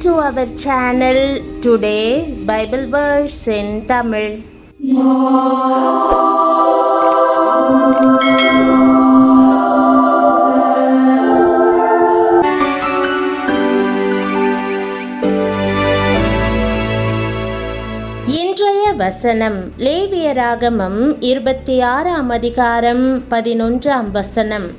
to our channel. Today Bible verse in Tamil. இன்றைய வசனம் லேவியராகமம் 26ஆம் அதிகாரம் 11ஆம் வசனம்.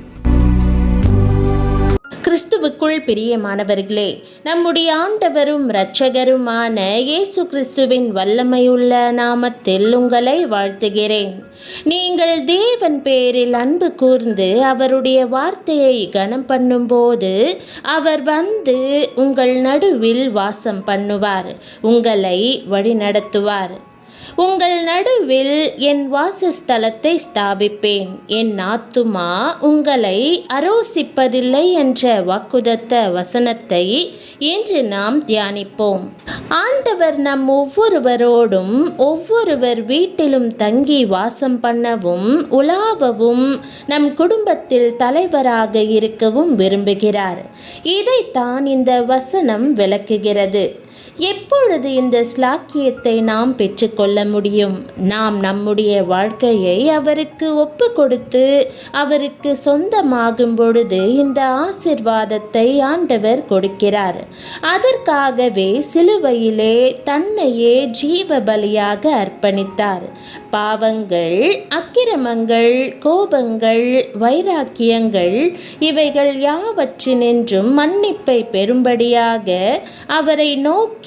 கிறிஸ்துவுக்குள் பிரியமானவர்களே, நம்முடைய ஆண்டவரும் இரட்சகருமான இயேசு கிறிஸ்துவின் வல்லமையுள்ள நாமத்தில் உங்களை வாழ்த்துகிறேன். நீங்கள் தேவன் பேரில் அன்பு கூர்ந்து அவருடைய வார்த்தையை கனம் பண்ணும்போது அவர் வந்து உங்கள் நடுவில் வாசம் பண்ணுவார், உங்களை வழிநடத்துவார். உங்கள் நடுவில் என் வாசஸ்தலத்தை ஸ்தாபிப்பேன், என் ஆத்துமா உங்களை அரோசிப்பதில்லை என்ற வாக்குதத்த வசனத்தை இன்று நாம் தியானிப்போம். ஆண்டவர் நம் ஒவ்வொருவரோடும் ஒவ்வொருவர் வீட்டிலும் தங்கி வாசம் பண்ணவும் உலாவவும் நம் குடும்பத்தில் தலைவராக இருக்கவும் விரும்புகிறார். இதைத்தான் இந்த வசனம் விளக்குகிறது. எப்பொழுது இந்த ஸ்லாக்கியத்தை நாம் பெற்றுக்கொள்ள முடியும்? நாம் நம்முடைய வாழ்க்கையை அவருக்கு ஒப்பு கொடுத்து அவருக்கு சொந்தமாகும் பொழுது இந்த ஆசீர்வாதத்தை ஆண்டவர் கொடுக்கிறார். அதற்காகவே சிலுவையிலே தன்னையே ஜீவ பலியாக அர்ப்பணித்தார். பாவங்கள், அக்கிரமங்கள், கோபங்கள், வைராக்கியங்கள் இவைகள் யாவற்றினின்றும் மன்னிப்பை பெறும்படியாக அவரை நோக்கி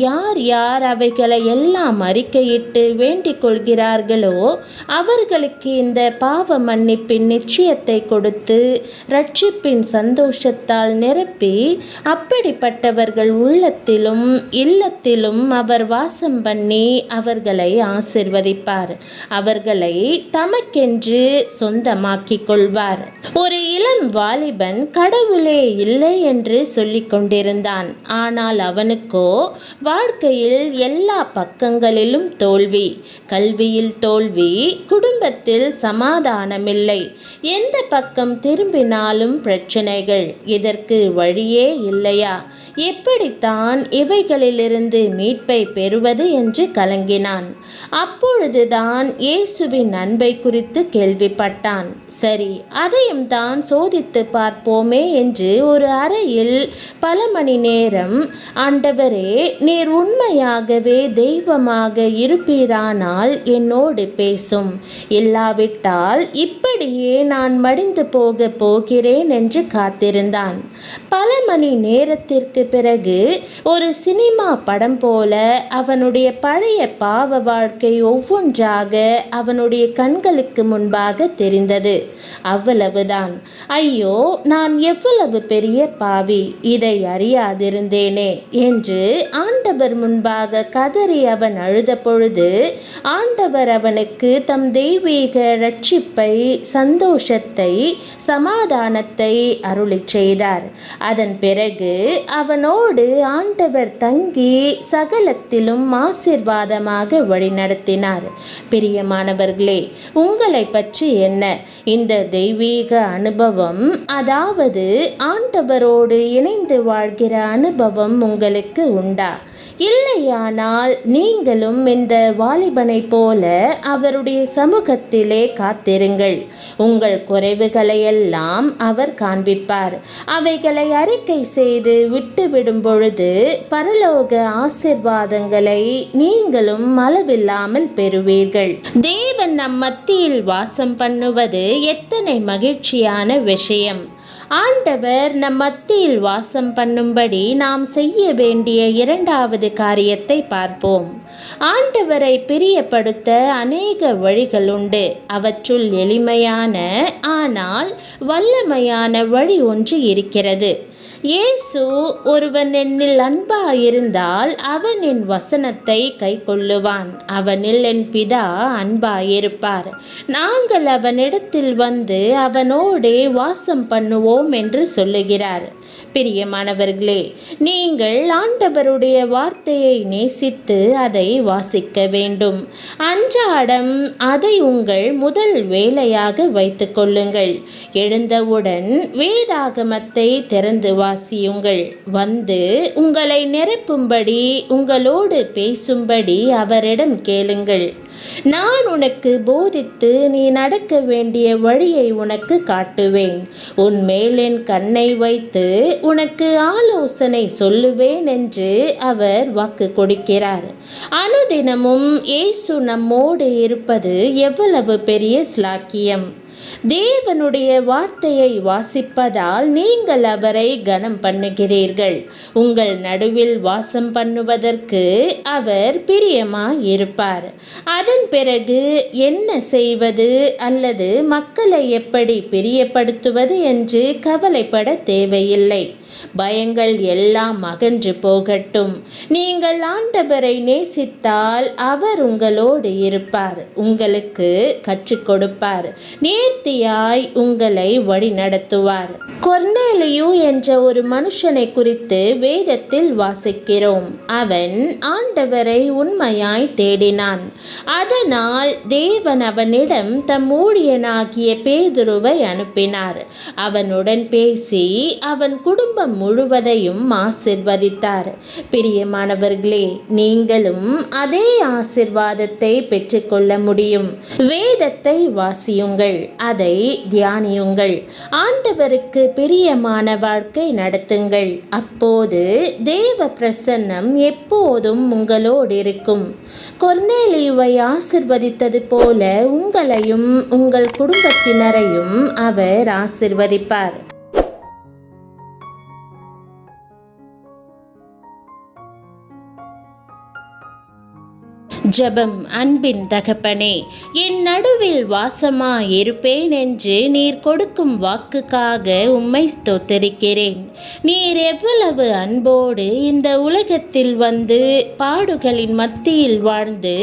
யார் யார் அவைகளை எல்லாம் அறிக்கையிட்டு வேண்டிக் கொள்கிறார்களோ அவர்களுக்கு இந்த பாவ மன்னிப்பின் நிச்சயத்தை கொடுத்து ரட்சிப்பின் சந்தோஷத்தால் நிரப்பி அப்படிப்பட்டவர்கள் உள்ளத்திலும் இல்லத்திலும் அவர் வாசம் பண்ணி அவர்களை ஆசிர்வதிப்பார், அவர்களை தமக்கென்று சொந்தமாக்கிக் கொள்வார். ஒரு இளம் வாலிபன் கடவுளே இல்லை என்று சொல்லிக் கொண்டிருந்தான். ஆனால் அவனுக்கோ வாழ்க்கையில் எல்லா பக்கங்களிலும் தோல்வி. கல்வியில் தோல்வி, குடும்பத்தில் சமாதானமில்லை, எந்த பக்கம் திரும்பினாலும் பிரச்சனைகள். இதற்கு வழியே இல்லையா? எப்படித்தான் இவைகளிலிருந்து மீட்பை பெறுவது என்று கலங்கினான். அப்பொழுதுதான் இயேசுவின் அன்பை குறித்து கேள்விப்பட்டான். சரி, அதையும் தான் சோதித்து பார்ப்போமே என்று ஒரு அறையில் பல மணி நேரம், ஆண்டவரே, நீர் உண்மையாகவே தெய்வமாக இருப்பீரானால் என்னோடு பேசும், இல்லாவிட்டால் இப்படியே நான் மடிந்து போக போகிறேன் என்று காத்திருந்தான். பல மணி நேரத்திற்கு பிறகு ஒரு சினிமா படம் போல அவனுடைய பழைய பாவ வாழ்க்கை ஒவ்வொன்றாக அவனுடைய கண்களுக்கு முன்பாக தெரிந்தது. அவ்வளவுதான். ஐயோ, நான் எவ்வளவு பெரிய பாவி, இதை அறியாதிருந்தேனே என்று ஆண்டவர் முன்பாக கதறி அவன் அழுத பொழுது ஆண்டவர் அவனுக்கு தம் தெய்வீக ரட்சிப்பை, சந்தோஷத்தை, சமாதானத்தை அருளி செய்தார். அதன் பிறகு அவனோடு ஆண்டவர் தங்கி சகலத்திலும் ஆசீர்வாதமாக வழிநடத்தினார். பிரியமானவர்களே, உங்களை பற்றி என்ன? இந்த தெய்வீக அனுபவம், அதாவது ஆண்டவரோடு இணைந்து வாழ்கிற அனுபவம் உங்களுக்கு உண்டா? இல்லையானால் நீங்களும் இந்த வாலிபனை போல அவருடைய சமூகத்திலே காத்திருங்கள். உங்கள் குறைவுகளையெல்லாம் அவர் காண்பிப்பார். அவைகளை அறிக்கை செய்து விட்டுவிடும் பொழுது பரலோக ஆசீர்வாதங்களை நீங்களும் அளவில்லாமல் பெறுவீர்கள். தேவன் நம் மத்தியில் வாசம் பண்ணுவது எத்தனை மகிழ்ச்சியான விஷயம்! ஆண்டவர் நம் மத்தியில் வாசம் பண்ணும்படி நாம் செய்ய வேண்டிய இரண்டாவது காரியத்தை பார்ப்போம். ஆண்டவரை பிரியப்படுத்த அநேக வழிகள் உண்டு. அவற்றுள் எளிமையான ஆனால் வல்லமையான வழி ஒன்று இருக்கிறது. இயேசு, ஒருவன் என்னில் அன்பாயிருந்தால் அவன் என் வசனத்தை கை கொள்ளுவான், அவனில் என் பிதா அன்பாயிருப்பார், நாங்கள் அவனிடத்தில் வந்து அவனோடே வாசம் பண்ணுவோம் என்று சொல்லுகிறார். பிரியமானவர்களே, நீங்கள் ஆண்டவருடைய வார்த்தையை நேசித்து அதை வாசிக்க வேண்டும். அன்றாடம் அதை உங்கள் முதல் வேலையாக வைத்து கொள்ளுங்கள். எழுந்தவுடன் வேதாகமத்தை திறந்து வாசியுங்கள். வந்து உங்களை நிரப்பும்படி உங்களோடு பேசும்படி அவரிடம் கேளுங்கள். நான் உனக்கு போதித்து நீ நடக்க வேண்டிய வழியை உனக்கு காட்டுவேன். உன் மேல் என் கண்ணை வைத்து உனக்கு ஆலோசனை சொல்லுவேன் என்று அவர் வாக்கு கொடுக்கிறார். அனுதினமும் இயேசு நம்மோடு இருப்பது எவ்வளவு பெரிய ஸ்லாக்கியம்! தேவனுடைய வார்த்தையை வாசிப்பதால் நீங்கள் அவரை கனம் பண்ணுகிறீர்கள். உங்கள் நடுவில் வாசம் பண்ணுவதற்கு அவர் பிரியமாயிருப்பார். அதன் பிறகு என்ன செய்வது அல்லது மக்களை எப்படி பிரியப்படுத்துவது என்று கவலைப்பட தேவையில்லை. பயங்கள் எல்லாம் அகன்று போகட்டும். நீங்கள் ஆண்டவரை நேசித்தால் அவர் உங்களோடு இருப்பார், உங்களுக்கு கற்றுக் கொடுப்பார், நேர்த்தியாய் உங்களை வழி நடத்துவார். கொர்நேலியு என்ற ஒரு மனுஷனை குறித்து வேதத்தில் வாசிக்கிறோம். அவன் ஆண்டவரை உண்மையாய் தேடினான். அதனால் தேவன் அவனிடம் தம் ஊழியனாகிய பேதுருவை அனுப்பினார். அவனுடன் பேசி அவன் குடும்பம் முழுவதையும் ஆசிர்வதித்தார். பிரியமானவர்களே, நீங்களும் அதே ஆசிர்வாதத்தை பெற்றுக்கொள்ள முடியும். வேதத்தை வாசியுங்கள், அதை தியானியுங்கள், ஆண்டவருக்கு பிரியமான வாழ்க்கை நடத்துங்கள். அப்போது தேவ பிரசன்னம் எப்போதும் உங்களோடு இருக்கும். கொர்நேலியுவை ஆசிர்வதித்தது போல உங்களையும் உங்கள் குடும்பத்தினரையும் அவர் ஆசிர்வதிப்பார். ஜெபம். அன்பின் தகப்பனே, என் நடுவில் வாசமாயிருப்பேன் என்று நீர் கொடுக்கும் வாக்குக்காக உம்மை ஸ்தோத்திரிக்கிறேன். நீர் எவ்வளவு அன்போடு இந்த உலகத்தில் வந்து பாடுகளின் மத்தியில் வாழ்ந்து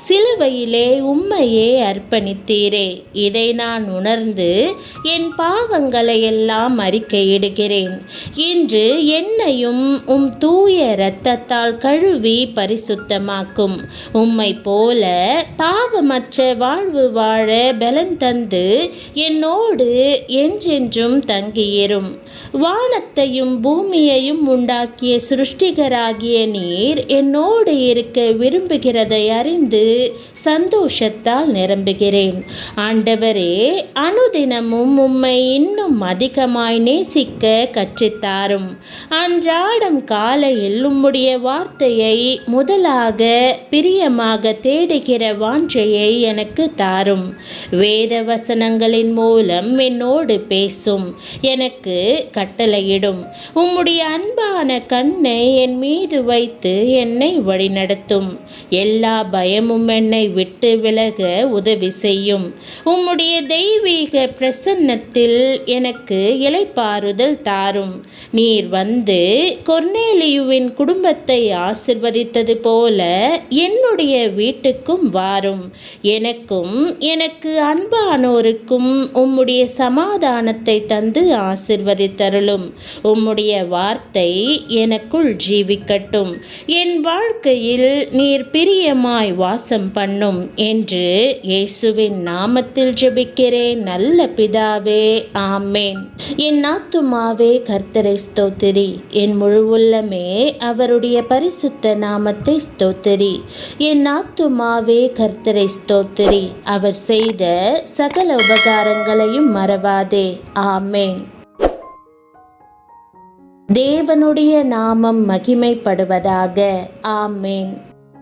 சிலுவையிலே உம்மையே அர்ப்பணித்தீரே. இதை நான் உணர்ந்து என் பாவங்களை எல்லாம் அறிக்கையிடுகிறேன். இன்று என்னையும் உம் தூய இரத்தத்தால் கழுவி பரிசுத்தமாக்கும். உம்மை போல பாவமற்ற வாழ்வு வாழ பலன் தந்து என்னோடு என்றென்றும் தங்கியிரும். வானத்தையும் பூமியையும் உண்டாக்கிய சிருஷ்டிகராகிய நீர் என்னோடு இருக்க விரும்புகிறதை அறிந்து சந்தோஷத்தால் நிரம்புகிறேன். ஆண்டவரே, அனுதினமும் உம்மை இன்னும் அதிகமாய் நேசிக்க கற்றுத்தாரும். அன்றாடம் காலையில் உம்முடைய வார்த்தையை முதலாக பிரியமாக தேடுகிற வாஞ்சையை எனக்கு தாரும். வேத வசனங்களின் மூலம் என்னோடு பேசும், எனக்கு கட்டளையிடும். உம்முடைய அன்பான கண்ணை என் மீது வைத்து என்னை வழிநடத்தும். எல்லா பயமும் என்னை விட்டு விலக உதவி செய்யும். உம்முடைய தெய்வீக பிரசன்னத்தில் எனக்கு இளைப்பாறுதல் தாரும். நீர் வந்து கொர்நேலியுவின் குடும்பத்தை ஆசிர்வதித்தது போல என்னுடைய வீட்டுக்கும் வாரும். எனக்கும் எனக்கு அன்பானோருக்கும் உம்முடைய சமாதானத்தை தந்து ஆசிர்வதித்தருளும். உம்முடைய வார்த்தை எனக்குள் ஜீவிக்கட்டும். என் வாழ்க்கையில் நீர் பிரியமாய் வாசம் பண்ணும் என்று இயேசுவின் நாமத்தில் ஜெபிக்கிறேன் நல்ல பிதாவே, ஆமேன். என் ஆத்துமாவே கர்த்தரை ஸ்தோத்திரி, என் முழு உள்ளமே அவருடைய பரிசுத்த நாமத்தை ஸ்தோத்திரி. என் ஆத்துமாவே கர்த்தரை ஸ்தோத்திரி, அவர் செய்த சகல உபகாரங்களையும் மறவாதே. ஆமேன். தேவனுடைய நாமம் மகிமைப்படுவதாக. ஆமேன்.